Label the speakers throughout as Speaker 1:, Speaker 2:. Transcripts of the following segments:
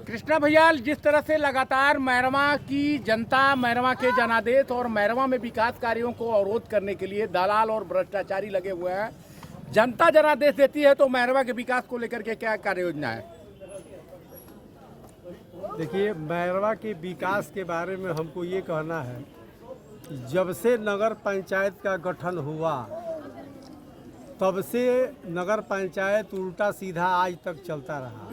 Speaker 1: कृष्णा भैया, जिस तरह से लगातार मैरवा की जनता, मैरवा के जनादेश और मैरवा में विकास कार्यों को अवरोध करने के लिए दलाल और भ्रष्टाचारी लगे हुए हैं, जनता जनादेश देती है तो मैरवा के विकास को लेकर के क्या कार्य योजना है?
Speaker 2: देखिए, मैरवा के विकास के बारे में हमको ये कहना है कि जब से नगर पंचायत का गठन हुआ तब से नगर पंचायत उल्टा सीधा आज तक चलता रहा।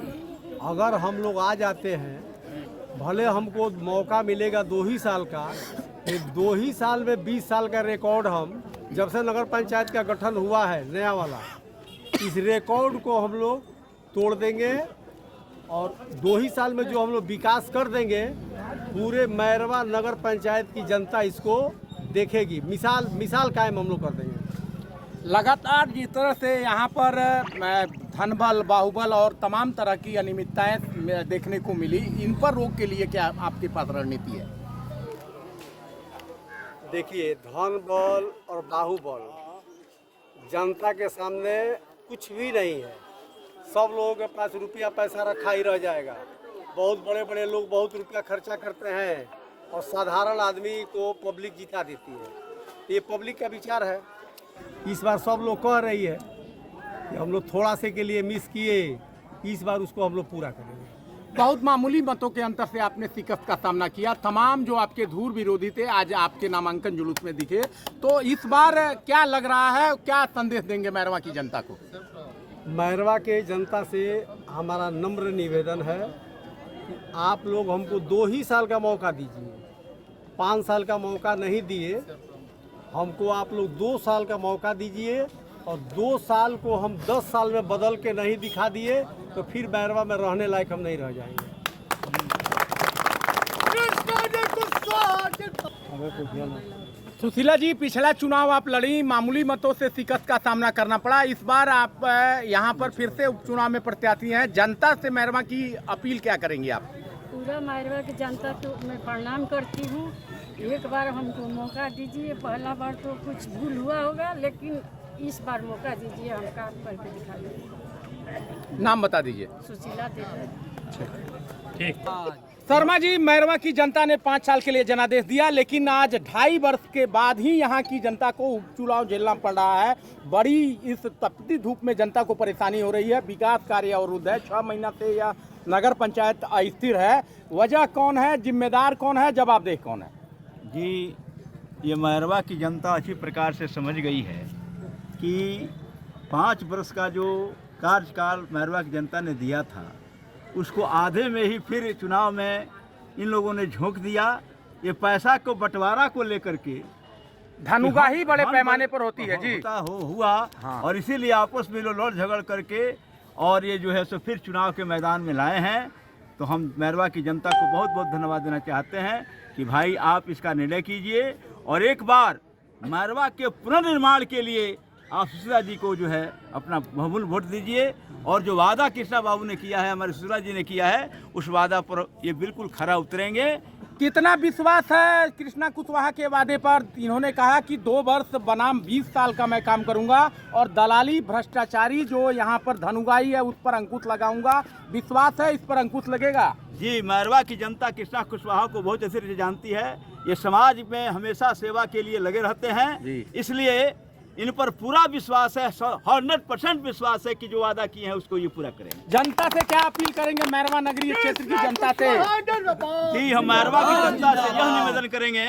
Speaker 2: अगर हम लोग आ जाते हैं, भले हमको मौका मिलेगा 2 ही साल का, फिर 2 ही साल में 20 साल का रिकॉर्ड हम जब से नगर पंचायत का गठन हुआ है नया वाला, इस रिकॉर्ड को हम लोग तोड़ देंगे और 2 ही साल में जो हम लोग विकास कर देंगे, पूरे मैरवा नगर पंचायत की जनता इसको देखेगी। मिसाल कायम हम लोग कर देंगे।
Speaker 1: लगातार जिस तरह से यहाँ पर धनबल, बाहुबल और तमाम तरह की अनियमितताएं देखने को मिली, इन पर रोक के लिए क्या आपके पास रणनीति है?
Speaker 2: देखिए, धनबल और बाहुबल जनता के सामने कुछ भी नहीं है। सब लोगों के पास रुपया पैसा रखा ही रह जाएगा। बहुत बड़े बड़े लोग बहुत रुपया खर्चा करते हैं और साधारण आदमी को पब्लिक जिता देती है। ये पब्लिक का विचार है। इस बार सब लोग कह रही है कि हम लोग थोड़ा से के लिए मिस किए, इस बार उसको हम लोग पूरा करेंगे।
Speaker 1: बहुत मामूली मतों के अंतर से आपने शिकस्त का सामना किया। तमाम जो आपके धूर विरोधी थे आज आपके नामांकन जुलूस में दिखे, तो इस बार क्या लग रहा है, क्या संदेश देंगे मैरवा की जनता को?
Speaker 2: मैरवा के जनता से हमारा नम्र निवेदन है कि आप लोग हमको 2 ही साल का मौका दीजिए। 5 साल का मौका नहीं दिए, हमको आप लोग 2 साल का मौका दीजिए और 2 साल को हम 10 साल में बदल के नहीं दिखा दिए तो फिर मैरवा में रहने लायक हम नहीं रह जाएंगे।
Speaker 1: सुशीला जी, पिछला चुनाव आप लड़ी, मामूली मतों से शिकस्त का सामना करना पड़ा। इस बार आप यहाँ पर फिर से उपचुनाव में प्रत्याशी हैं। जनता से मैरवा की अपील क्या करेंगी आप?
Speaker 3: पूरा मैरवा की जनता को मैं प्रणाम करती हूँ। एक बार हमको मौका दीजिए। पहला बार तो कुछ भूल हुआ होगा, लेकिन इस बार मौका दीजिए, हम काम करके दिखा देंगे।
Speaker 1: नाम बता दीजिए।
Speaker 3: सुशीला देवी।
Speaker 1: ठीक। शर्मा जी, मैरवा की जनता ने 5 साल के लिए जनादेश दिया, लेकिन आज 2.5 वर्ष के बाद ही यहाँ की जनता को उपचुनाव झेलना पड़ रहा है। बड़ी इस तपती धूप में जनता को परेशानी हो रही है। विकास कार्य अवरुद्ध है। 6 महीना से यह नगर पंचायत अस्थिर है। वजह कौन है, जिम्मेदार कौन है, जवाबदेह कौन है?
Speaker 4: जी, ये मैरवा की जनता अच्छी प्रकार से समझ गई है कि 5 वर्ष का जो कार्यकाल मैरवा की जनता ने दिया था, उसको आधे में ही फिर चुनाव में इन लोगों ने झोंक दिया। ये पैसा को बंटवारा को लेकर के
Speaker 1: धनुगाही बड़े पैमाने पर होती है जी।
Speaker 4: हुआ हाँ। और इसीलिए आपस में लोग लड़ झगड़ करके और ये जो है सो फिर चुनाव के मैदान में लाए हैं। तो हम मैरवा की जनता को बहुत बहुत धन्यवाद देना चाहते हैं कि भाई आप इसका निर्णय कीजिए और एक बार मैरवा के पुनर्निर्माण के लिए आप सुशीला जी को जो है अपना बहुमूल्य वोट दीजिए और जो वादा कृष्णा बाबू ने किया है, हमारे सुशीला जी ने किया है, उस वादा पर ये बिल्कुल खरा उतरेंगे।
Speaker 1: कितना विश्वास है कृष्णा कुशवाहा के वादे पर? इन्होंने कहा कि 2 वर्ष बनाम 20 साल का मैं काम करूंगा और दलाली भ्रष्टाचारी जो यहाँ पर धनुगाई है उस पर अंकुश लगाऊंगा। विश्वास है इस पर अंकुश लगेगा?
Speaker 4: जी, मैरवा की जनता कृष्णा कुशवाहा को बहुत अच्छे से जानती है। ये समाज में हमेशा सेवा के लिए लगे रहते हैं, इसलिए इन पर पूरा विश्वास है, 100% विश्वास है कि जो वादा किए हैं उसको ये पूरा करेंगे।
Speaker 1: जनता से क्या अपील करेंगे, मैरवा नगरीय क्षेत्र की जनता से?
Speaker 4: जी, हम मैरवा की जनता से यह निवेदन करेंगे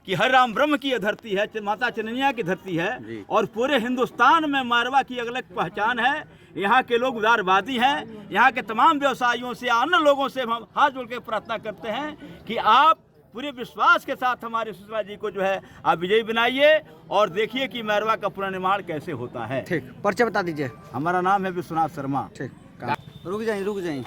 Speaker 4: कि हर राम ब्रह्म की यह धरती है, माता चननिया की धरती है और पूरे हिंदुस्तान में मैरवा की अलग पहचान है। यहाँ के लोग उदारवादी हैं। यहाँ के तमाम व्यवसायियों से, अन्य लोगों से हम हाथ जोड़ के प्रार्थना करते हैं कि आप पूरे विश्वास के साथ हमारे सुशीला जी को जो है आप विजयी बनाइए और देखिए कि मैरवा का पुनर्निर्माण कैसे होता है।
Speaker 1: ठीक, परिचय बता दीजिए।
Speaker 4: हमारा नाम है विश्वनाथ शर्मा।
Speaker 1: ठीक,
Speaker 4: रुक जाइए।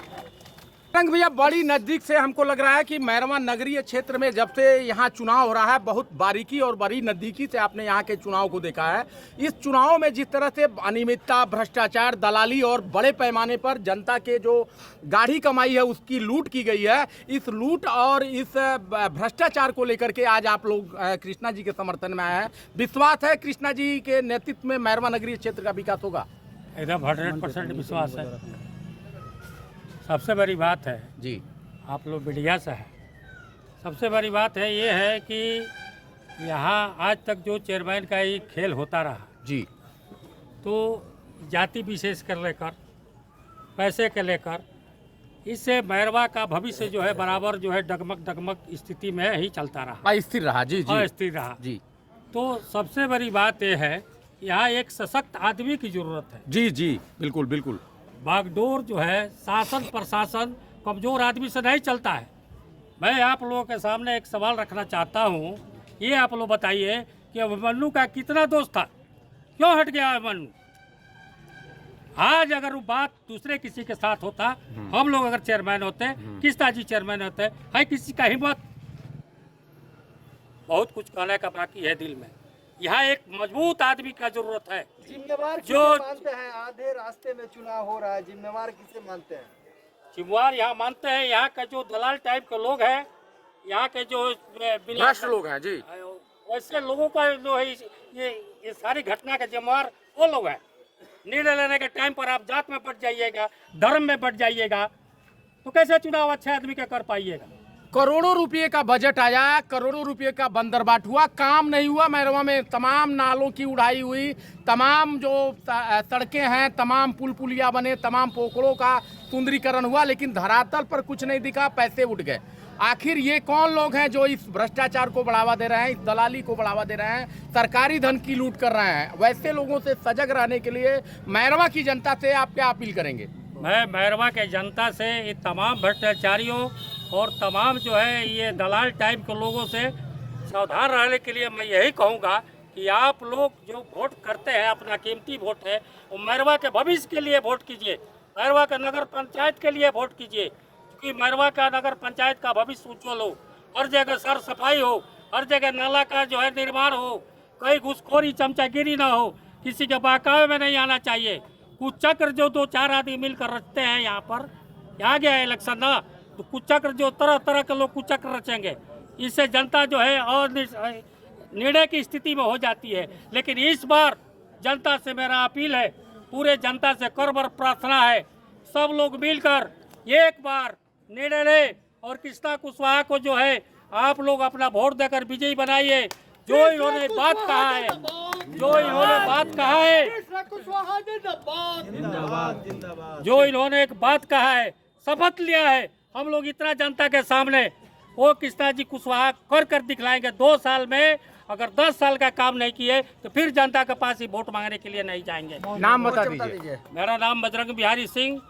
Speaker 1: रंग भैया, बड़ी नजदीक से हमको लग रहा है कि मैरवा नगरीय क्षेत्र में जब से यहाँ चुनाव हो रहा है, बहुत बारीकी और बड़ी नजदीकी से आपने यहाँ के चुनाव को देखा है। इस चुनाव में जिस तरह से अनियमितता, भ्रष्टाचार, दलाली और बड़े पैमाने पर जनता के जो गाढ़ी कमाई है उसकी लूट की गई है, इस लूट और इस भ्रष्टाचार को लेकर के आज आप लोग कृष्णा जी के समर्थन में आए हैं। विश्वास है कृष्णा जी के नेतृत्व में मैरवा नगरीय क्षेत्र का विकास होगा?
Speaker 5: एकदम 100% विश्वास है। सबसे बड़ी बात है
Speaker 1: जी
Speaker 5: आप लोग मीडिया से है। सबसे बड़ी बात है ये है कि यहाँ आज तक जो चेयरमैन का ये खेल होता रहा
Speaker 1: जी
Speaker 5: तो जाति विशेष कर लेकर पैसे के लेकर इससे मैरवा का भविष्य जो है बराबर जो है डगमग स्थिति में ही चलता रहा,
Speaker 1: अस्थिर रहा। जी जी
Speaker 5: अस्थिर रहा।
Speaker 1: जी
Speaker 5: तो सबसे बड़ी बात यह है यहाँ एक सशक्त आदमी की जरूरत है।
Speaker 1: जी जी बिल्कुल बिल्कुल।
Speaker 5: बागडोर जो है शासन प्रशासन कमजोर आदमी से नहीं चलता है। मैं आप लोगों के सामने एक सवाल रखना चाहता हूँ, ये आप लोग बताइए कि अभिमन्यु का कितना दोस्त था, क्यों हट गया अभिमन्यु? आज अगर वो बात दूसरे किसी के साथ होता, हम लोग अगर चेयरमैन होते, किस्ता जी चेयरमैन होते, है किसी का हिम्मत? बहुत कुछ कहने का बाकी है दिल में। यहाँ एक मजबूत आदमी का जरूरत है।
Speaker 6: जिम्मेवार
Speaker 5: जो
Speaker 6: किसे मानते हैं? आधे रास्ते में चुनाव हो रहा है, जिम्मेवार किसे मानते हैं?
Speaker 5: जिम्मेवार यहाँ मानते हैं यहाँ का जो दलाल टाइप के लोग हैं, यहाँ के जो
Speaker 1: भ्रष्ट लोग हैं जी।
Speaker 5: वैसे लोगों का जो है ये सारी घटना के जिम्मेवार वो लोग हैं। निर्णय लेने के टाइम पर आप जात में बट जाइएगा, धर्म में बट जाइएगा, तो कैसे चुनाव अच्छे आदमी का कर पाइएगा?
Speaker 1: करोड़ों रुपए का बजट आया, करोड़ों रुपए का बंदरबाट हुआ, काम नहीं हुआ। मैरवा में तमाम नालों की उड़ाई हुई, तमाम जो सड़कें हैं, तमाम पुल पुलिया बने, तमाम पोखरों का सुंदरीकरण हुआ, लेकिन धरातल पर कुछ नहीं दिखा, पैसे उठ गए। आखिर ये कौन लोग हैं जो इस भ्रष्टाचार को बढ़ावा दे रहे हैं, इस दलाली को बढ़ावा दे रहे हैं, सरकारी धन की लूट कर रहे हैं? वैसे लोगों से सजग रहने के लिए मैरवा की जनता से आप क्या अपील करेंगे?
Speaker 5: मैं मैरवा के जनता से ये तमाम भ्रष्टाचारियों और तमाम जो है ये दलाल टाइप के लोगों से सावधान रहने के लिए मैं यही कहूँगा कि आप लोग जो वोट करते हैं, अपना कीमती वोट है, वो मैरवा के भविष्य के लिए वोट कीजिए, मैरवा के नगर पंचायत के लिए वोट कीजिए, क्योंकि मैरवा का नगर पंचायत का भविष्य उज्ज्वल हो, हर जगह सर सफाई हो, हर जगह नाला का जो है निर्माण हो, कहीं घुसखोरी चमचागिरी ना हो, किसी के बहकावे में नहीं आना चाहिए। कुचक्र जो 2-4 आदमी मिलकर रचते हैं यहाँ पर, आ गया इलेक्शन ना, तो कुचक्र जो तरह तरह के लोग कुचक्र रचेंगे, इससे जनता जो है और निर्णय की स्थिति में हो जाती है। लेकिन इस बार जनता से मेरा अपील है, पूरे जनता से करबर प्रार्थना है, सब लोग मिलकर एक बार निर्णय ले और कृष्णा कुशवाहा को जो है आप लोग अपना वोट देकर विजयी बनाइए। जो इन्होंने बात कहा है, जो इन्होंने एक बात कहा है, शपथ लिया है, हम लोग इतना जनता के सामने वो कृष्णा जी कुशवाहा कर दिखलाएंगे। 2 साल में अगर 10 साल का काम नहीं किए तो फिर जनता के पास ही वोट मांगने के लिए नहीं जाएंगे।
Speaker 1: नाम बता दीजिए।
Speaker 5: मेरा नाम बजरंग बिहारी सिंह,